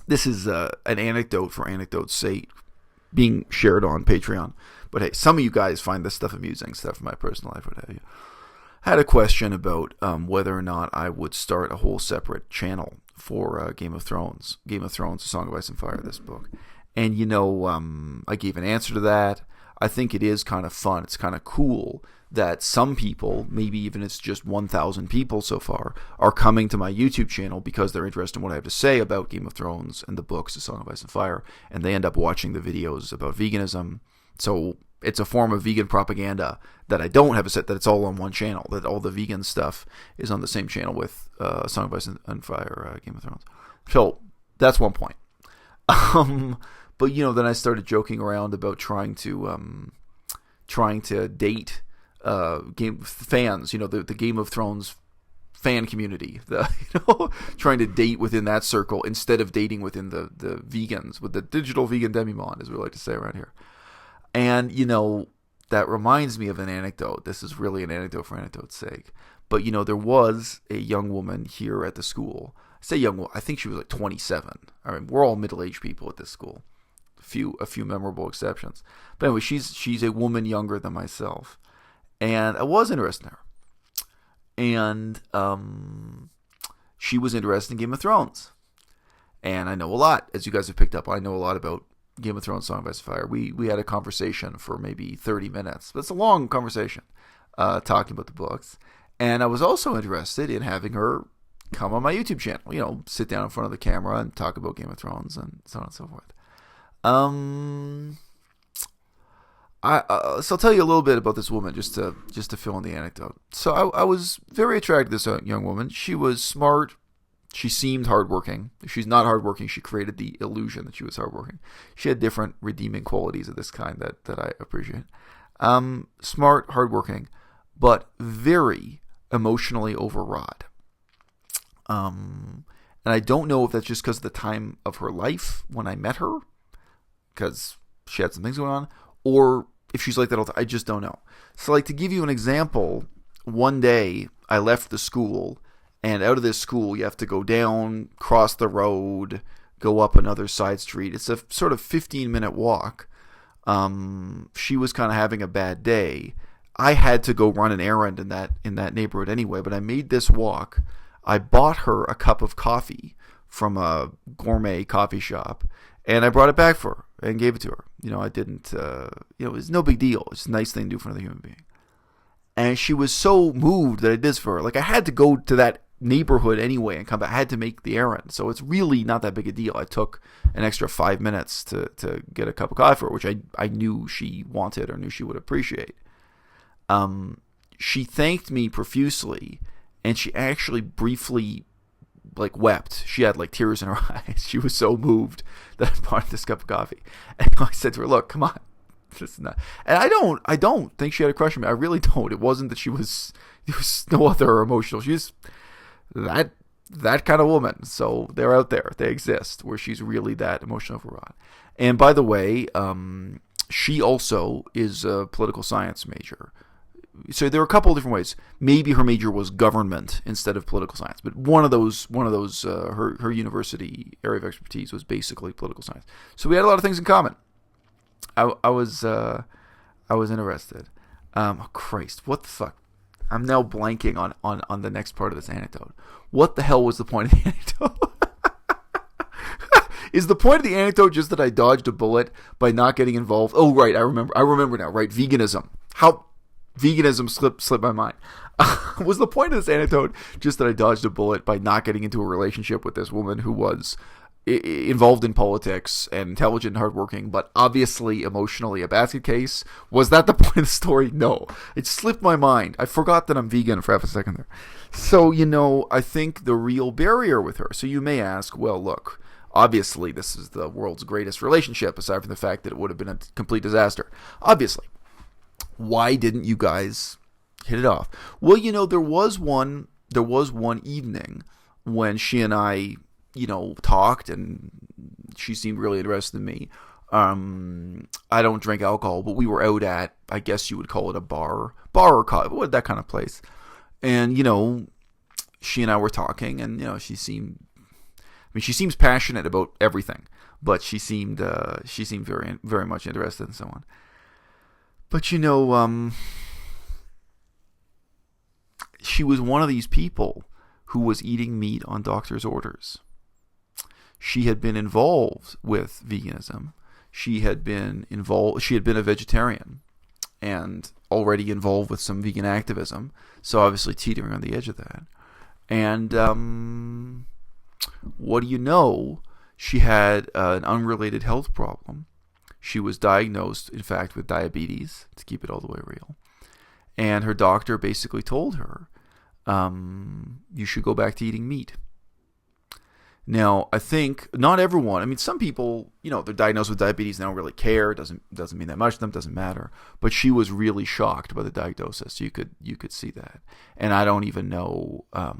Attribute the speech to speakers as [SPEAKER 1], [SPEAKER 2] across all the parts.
[SPEAKER 1] This is an anecdote for anecdote's sake, being shared on Patreon. But hey, some of you guys find this stuff amusing, stuff from my personal life, what have you. I had a question about whether or not I would start a whole separate channel for Game of Thrones. Game of Thrones, A Song of Ice and Fire, this book. And, I gave an answer to that. I think it is kind of fun. It's kind of cool that some people, maybe even it's just 1,000 people so far, are coming to my YouTube channel because they're interested in what I have to say about Game of Thrones and the books, A Song of Ice and Fire, and they end up watching the videos about veganism. So it's a form of vegan propaganda that I don't have a set, that it's all on one channel, that all the vegan stuff is on the same channel with A Song of Ice and Fire, Game of Thrones. So that's one point. But then I started joking around about trying to date game fans, the Game of Thrones fan community, trying to date within that circle instead of dating within the vegans, with the digital vegan demi-monde, as we like to say around here. And that reminds me of an anecdote. This is really an anecdote for anecdote's sake. But there was a young woman here at the school. I say young, I think she was like 27. I mean, we're all middle-aged people at this school. A few memorable exceptions. But anyway, she's a woman younger than myself. And I was interested in her. And she was interested in Game of Thrones. And I know a lot, as you guys have picked up. I know a lot about Game of Thrones, Song of Ice and Fire. We had a conversation for maybe 30 minutes. But it's a long conversation talking about the books. And I was also interested in having her come on my YouTube channel. Sit down in front of the camera and talk about Game of Thrones and so on and so forth. So I'll tell you a little bit about this woman just to fill in the anecdote. So I was very attracted to this young woman. She was smart. She seemed hardworking. If she's not hardworking, she created the illusion that she was hardworking. She had different redeeming qualities of this kind that I appreciate. Smart, hardworking, but very emotionally overwrought. And I don't know if that's just because of the time of her life when I met her, because she had some things going on, or if she's like that all the time. I just don't know. So, to give you an example, one day I left the school, and out of this school you have to go down, cross the road, go up another side street. It's a sort of 15-minute walk. She was kind of having a bad day. I had to go run an errand in that neighborhood anyway, but I made this walk. I bought her a cup of coffee from a gourmet coffee shop, and I brought it back for her and gave it to her. I didn't, it was no big deal. It's a nice thing to do for another human being. And she was so moved that I did this for her. I had to go to that neighborhood anyway and come back. I had to make the errand. So it's really not that big a deal. I took an extra 5 minutes to get a cup of coffee for her, which I knew she wanted or knew she would appreciate. She thanked me profusely, and she actually briefly wept. She had tears in her eyes. She was so moved that I bought this cup of coffee. And I said to her, "Look, come on. This is not." And I don't think she had a crush on me. I really don't. It wasn't that there was no other emotional. She's that kind of woman. So they're out there. They exist where she's really that emotional overwrought. And by the way, she also is a political science major. So there are a couple of different ways. Maybe her major was government instead of political science, but one of those her university area of expertise was basically political science. So we had a lot of things in common. I was interested. Oh Christ, what the fuck? I'm now blanking on the next part of this anecdote. What the hell was the point of the anecdote? Is the point of the anecdote just that I dodged a bullet by not getting involved? Oh right, I remember now. Right, veganism. How veganism slipped my mind. Was the point of this anecdote just that I dodged a bullet by not getting into a relationship with this woman who was involved in politics and intelligent and hardworking, but obviously emotionally a basket case? Was that the point of the story? No. It slipped my mind. I forgot that I'm vegan for half a second there. So, I think the real barrier with her. So you may ask, well, look, obviously this is the world's greatest relationship, aside from the fact that it would have been a complete disaster. Obviously. Why didn't you guys hit it off? Well, there was one evening when she and I, talked, and she seemed really interested in me. I don't drink alcohol, but we were out at, I guess you would call it a bar or coffee, that kind of place. And, she and I were talking, and, she seemed, mean, she seems passionate about everything, but she seemed very, very much interested in someone. But she was one of these people who was eating meat on doctor's orders. She had been involved with veganism. She had been a vegetarian and already involved with some vegan activism. So obviously teetering on the edge of that. And what do you know? She had an unrelated health problem. She was diagnosed, in fact, with diabetes, to keep it all the way real. And her doctor basically told her, you should go back to eating meat. Now, I think not everyone, I mean, some people, they're diagnosed with diabetes, they don't really care, doesn't mean that much to them, doesn't matter. But she was really shocked by the diagnosis. You could see that. And I don't even know, I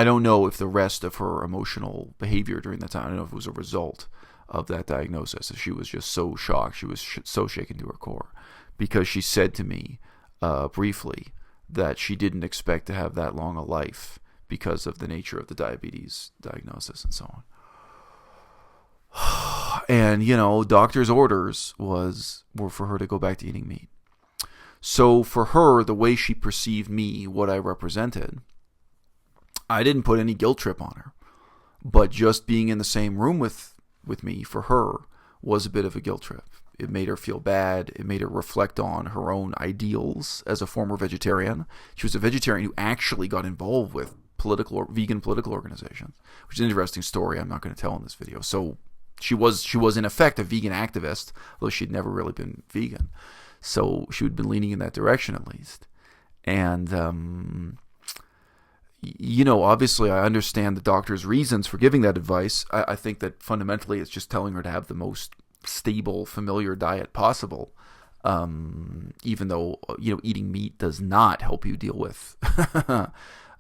[SPEAKER 1] don't know if the rest of her emotional behavior during that time, I don't know if it was a result of that diagnosis. If she was just so shocked, she was so shaken to her core. Because she said to me briefly that she didn't expect to have that long a life because of the nature of the diabetes diagnosis and so on. And, doctor's orders were for her to go back to eating meat. So for her, the way she perceived me, what I represented, I didn't put any guilt trip on her. But just being in the same room with me, for her, was a bit of a guilt trip. It made her feel bad. It made her reflect on her own ideals as a former vegetarian. She was a vegetarian who actually got involved with vegan political organizations, which is an interesting story I'm not going to tell in this video. So she was in effect a vegan activist, although she'd never really been vegan. So she had been leaning in that direction at least. And, obviously I understand the doctor's reasons for giving that advice. I think that fundamentally it's just telling her to have the most stable, familiar diet possible, even though eating meat does not help you deal with a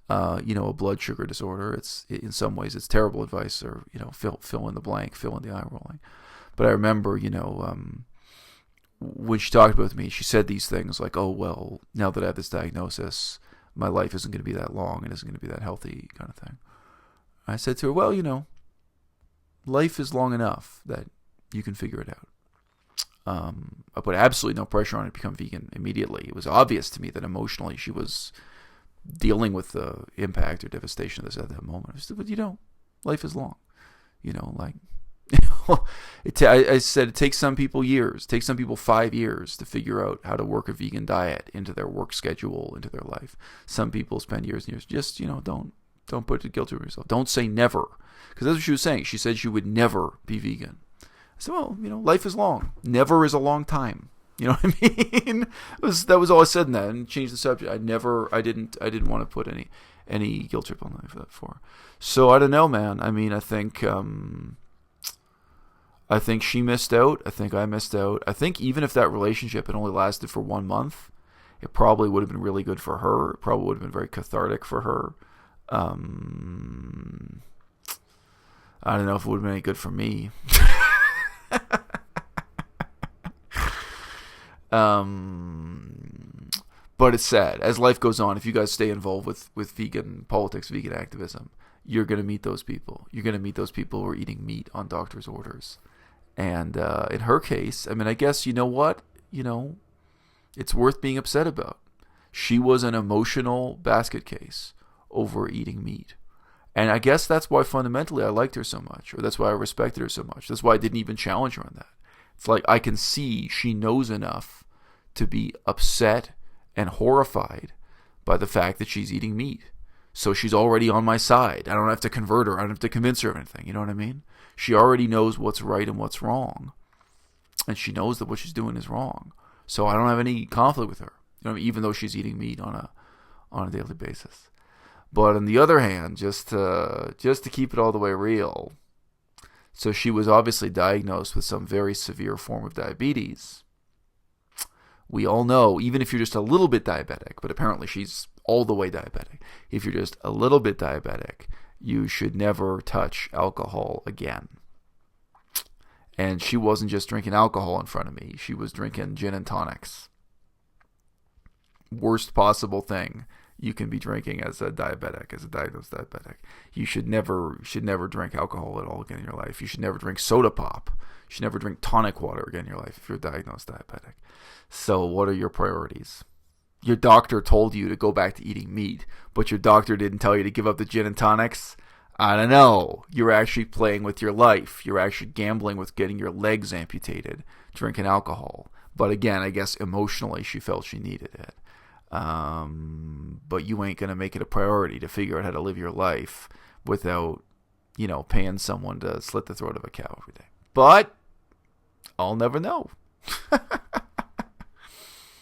[SPEAKER 1] blood sugar disorder. It's in some ways it's terrible advice, or fill in the blank, fill in the eye rolling. But I remember when she talked with me, she said these things like, oh well, now that I have this diagnosis, my life isn't going to be that long and isn't going to be that healthy, kind of thing. I said to her, well, life is long enough that you can figure it out. I put absolutely no pressure on her to become vegan immediately. It was obvious to me that emotionally she was dealing with the impact or devastation of this at that moment. I said, but life is long. I said it takes some people years, takes some people 5 years to figure out how to work a vegan diet into their work schedule, into their life. Some people spend years and years. Just, don't put the guilt on yourself. Don't say never. Because that's what she was saying. She said she would never be vegan. So, well, life is long. Never is a long time. You know what I mean? That was all I said in that, and changed the subject. I didn't want to put any guilt trip on that for. So I don't know, man. I mean, I think she missed out. I think I missed out. I think even if that relationship had only lasted for 1 month, it probably would have been really good for her. It probably would have been very cathartic for her. I don't know if it would have been any good for me. But it's sad. As life goes on, if you guys stay involved with vegan politics, vegan activism, you're going to meet those people. You're going to meet those people who are eating meat on doctor's orders. And in her case, I mean, I guess, you know what? It's worth being upset about. She was an emotional basket case over eating meat. And I guess that's why fundamentally I liked her so much, or that's why I respected her so much. That's why I didn't even challenge her on that. It's like I can see she knows enough to be upset and horrified by the fact that she's eating meat. So she's already on my side. I don't have to convert her. I don't have to convince her of anything. You know what I mean? She already knows what's right and what's wrong. And she knows that what she's doing is wrong. So I don't have any conflict with her, even though she's eating meat on a daily basis. But on the other hand, just to keep it all the way real, so she was obviously diagnosed with some very severe form of diabetes. We all know, even if you're just a little bit diabetic, but apparently she's all the way diabetic. If you're just a little bit diabetic, you should never touch alcohol again. And she wasn't just drinking alcohol in front of me. She was drinking gin and tonics. Worst possible thing you can be drinking as a diabetic, as a diagnosed diabetic. You should never drink alcohol at all again in your life. You should never drink soda pop. You should never drink tonic water again in your life if you're diagnosed diabetic. So what are your priorities? Your doctor told you to go back to eating meat, but your doctor didn't tell you to give up the gin and tonics? I don't know. You're actually playing with your life. You're actually gambling with getting your legs amputated, drinking alcohol. But again, I guess emotionally she felt she needed it. But you ain't going to make it a priority to figure out how to live your life without, paying someone to slit the throat of a cow every day. But I'll never know.